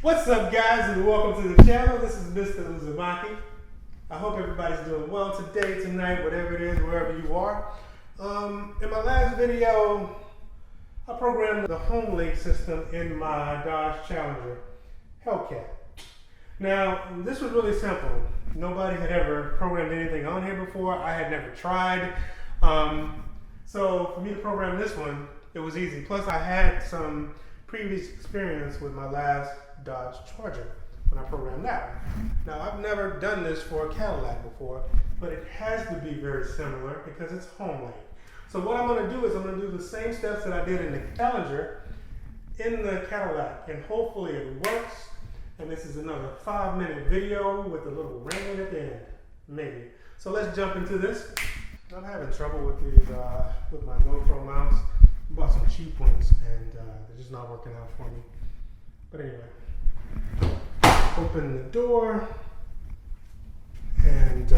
What's up, guys, and welcome to the channel. This is Mr. Uzumaki. I hope everybody's doing well today, tonight, whatever it is, wherever you are. In my last video, I programmed the Homelink system in my Dodge Challenger Hellcat. Now, this was really simple. Nobody had ever programmed anything on here before. I had never tried. So for me to program this one, it was easy. Plus, I had some previous experience with my last Dodge Charger when I programmed that one. Now, I've never done this for a Cadillac before, but it has to be very similar because it's Homelink. So what I'm going to do is I'm going to do the same steps that I did in the Challenger in the Cadillac, and hopefully it works. And this is another 5-minute video with a little rain at the end, maybe. So let's jump into this. I'm having trouble with these, with my GoPro mounts. I bought some cheap ones, and they're just not working out for me. But anyway, open the door, and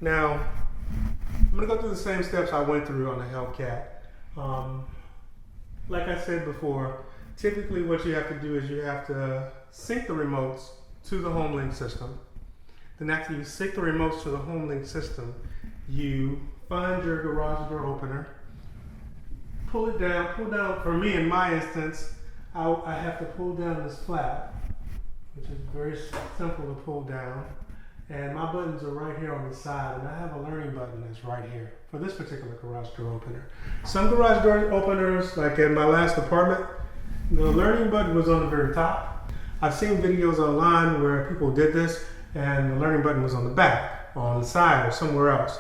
now I'm gonna go through the same steps I went through on the Hellcat. Like I said before, typically what you have to do is you have to sync the remotes to the Homelink system. Then after you sync the remotes to the Homelink system, you find your garage door opener, pull down, for me in my instance, I have to pull down this flap, which is very simple to pull down. And my buttons are right here on the side, and I have a learning button that's right here for this particular garage door opener. Some garage door openers, like in my last apartment, the learning button was on the very top. I've seen videos online where people did this, and the learning button was on the back, or on the side, or somewhere else.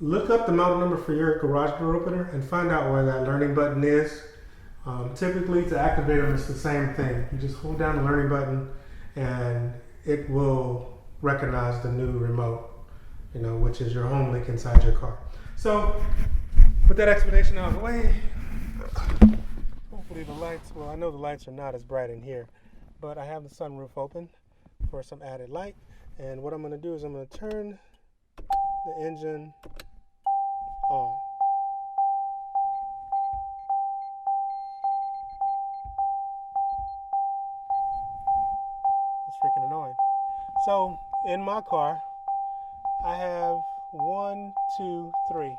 Look up the model number for your garage door opener and find out where that learning button is. Typically, to activate them, it's the same thing. You just hold down the learning button, and it will recognize the new remote, which is your Homelink inside your car. So, with that explanation out of the way, hopefully the lights, well, I know the lights are not as bright in here, but I have the sunroof open for some added light. And what I'm going to do is I'm going to turn the engine on. It's freaking annoying. So in my car, I have 1, 2, 3.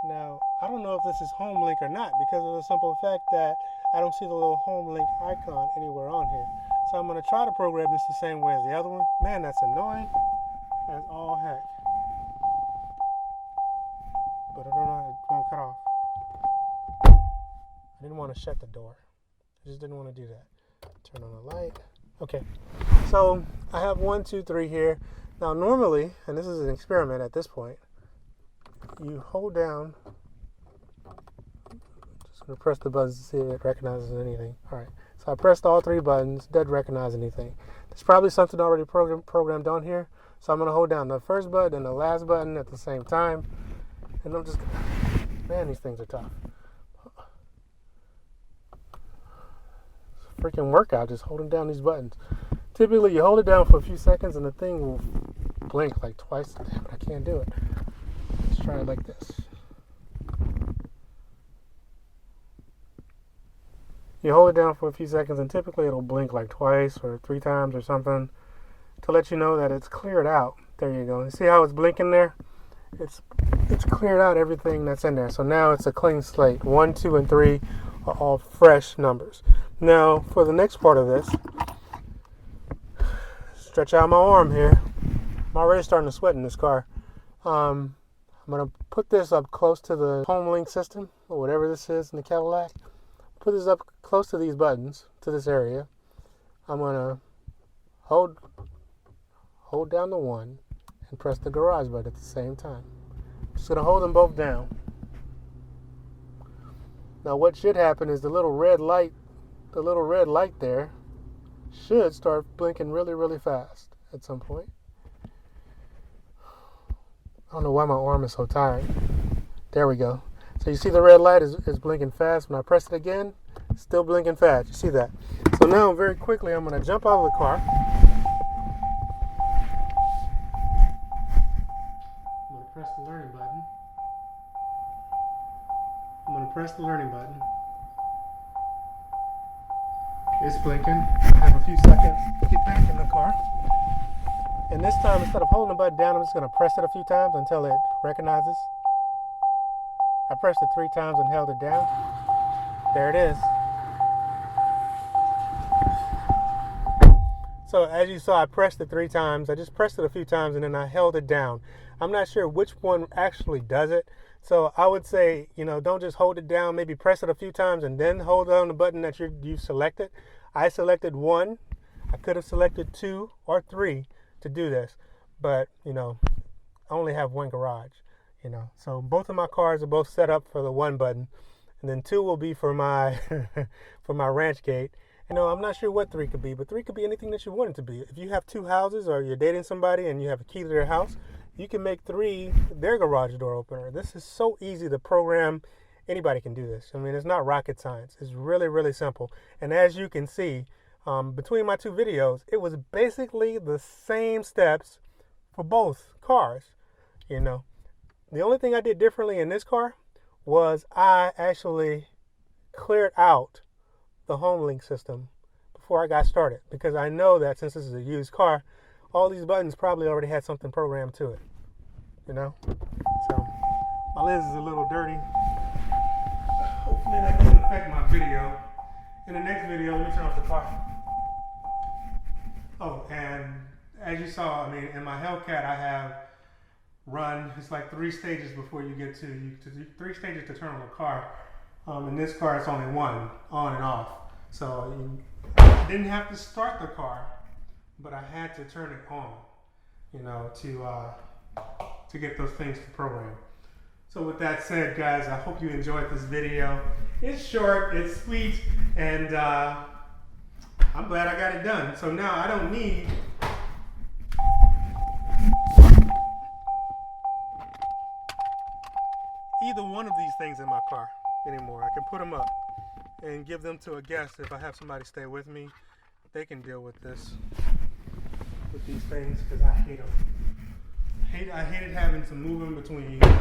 Now, I don't know if this is Homelink or not because of the simple fact that I don't see the little Homelink icon anywhere on here. So I'm going to try to program this the same way as the other one. Man, that's annoying as all heck. But I don't know how it won't cut off. I didn't want to shut the door. I just didn't want to do that. Turn on the light. Okay. So I have 1, 2, 3 here. Now normally, and this is an experiment at this point, you hold down. Just going to press the buttons to see if it recognizes anything. Alright. So I pressed all 3 buttons. Doesn't recognize anything. There's probably something already programmed on here. So I'm going to hold down the first button and the last button at the same time. And I'm just, man, these things are tough. It's a freaking workout just holding down these buttons. Typically, you hold it down for a few seconds and the thing will blink like twice. Damn it, I can't do it. Let's try it like this. You hold it down for a few seconds and typically it'll blink like twice or 3 times or something to let you know that it's cleared out. There you go. You see how it's blinking there? It's cleared out everything that's in there. So now it's a clean slate. 1, 2, and 3 are all fresh numbers. Now for the next part of this, stretch out my arm here. I'm already starting to sweat in this car. I'm going to put this up close to the Homelink system, or whatever this is in the Cadillac. Put this up close to these buttons, to this area. I'm going to hold down the 1 and press the garage button at the same time. Just going to hold them both down. Now what should happen is the little red light there should start blinking really, really fast at some point. I don't know why my arm is so tired. There we go. So you see the red light is blinking fast. When I press it again, it's still blinking fast. You see that? So now very quickly I'm going to jump out of the car. I'm going to press the learning button. I'm going to press the learning button. It's blinking. I have a few seconds to get back in the car. And this time, instead of holding the button down, I'm just going to press it a few times until it recognizes. I pressed it 3 times and held it down. There it is. So as you saw, I pressed it 3 times. I just pressed it a few times and then I held it down. I'm not sure which one actually does it. So I would say, don't just hold it down. Maybe press it a few times and then hold on the button that you selected. I selected 1. I could have selected 2 or 3 to do this. But, I only have 1 garage. So both of my cars are both set up for the 1 button, and then 2 will be for my for my ranch gate. I'm not sure what 3 could be, but 3 could be anything that you want it to be. If you have 2 houses or you're dating somebody and you have a key to their house, you can make 3 their garage door opener. This is so easy to program. Anybody can do this. It's not rocket science. It's really, really simple. And as you can see, between my 2 videos, it was basically the same steps for both cars. The only thing I did differently in this car was I actually cleared out the Homelink system before I got started, because I know that since this is a used car, all these buttons probably already had something programmed to it. So my lens is a little dirty. Hopefully that doesn't affect my video. In the next video, let me turn off the car. Oh, and as you saw, in my Hellcat I have run, it's like 3 stages before you get to 3 stages to turn on the car. In this car, it's only 1, on and off. So I didn't have to start the car, but I had to turn it on, to get those things to program. So with that said, guys, I hope you enjoyed this video. It's short, it's sweet, and I'm glad I got it done. So now I don't need either one of these things in my car anymore. I can put them up and give them to a guest. If I have somebody stay with me, they can deal with this, with these things, because I hate them. I hated having to move them between cars.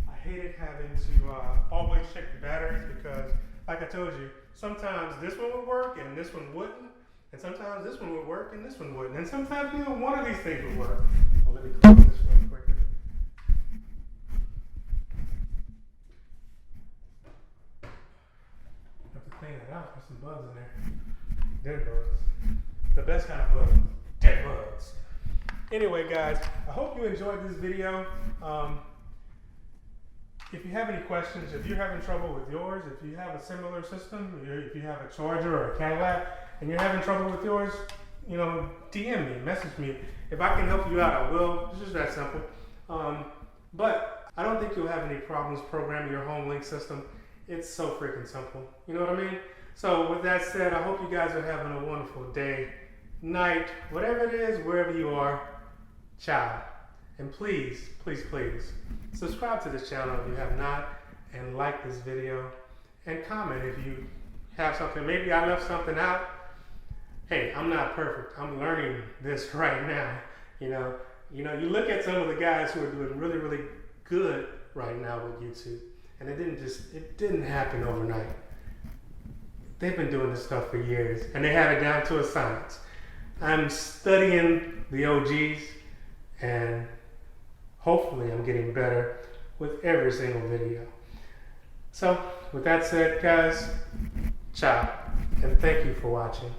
I hated having to always check the batteries, because like I told you, sometimes this one would work and this one wouldn't, and sometimes this one would work and this one wouldn't, and sometimes one of these things would work. Well, let me close this real quick. Clean it out. There's some bugs in there. Dead bugs. The best kind of bugs. Dead bugs. Anyway, guys, I hope you enjoyed this video. If you have any questions, if you're having trouble with yours, if you have a similar system, if you have a Charger or a Cadillac and you're having trouble with yours, DM me, message me. If I can help you out, I will. It's just that simple. But I don't think you'll have any problems programming your Homelink system. It's so freaking simple. You know what I mean? So with that said, I hope you guys are having a wonderful day, night, whatever it is, wherever you are. Ciao. And please, please, please, subscribe to this channel if you have not, and like this video, and comment if you have something. Maybe I left something out. Hey, I'm not perfect. I'm learning this right now. You look at some of the guys who are doing really, really good right now with YouTube. And it didn't happen overnight. They've been doing this stuff for years, and they have it down to a science. I'm studying the OGs, and hopefully I'm getting better with every single video. So, with that said, guys, ciao, and thank you for watching.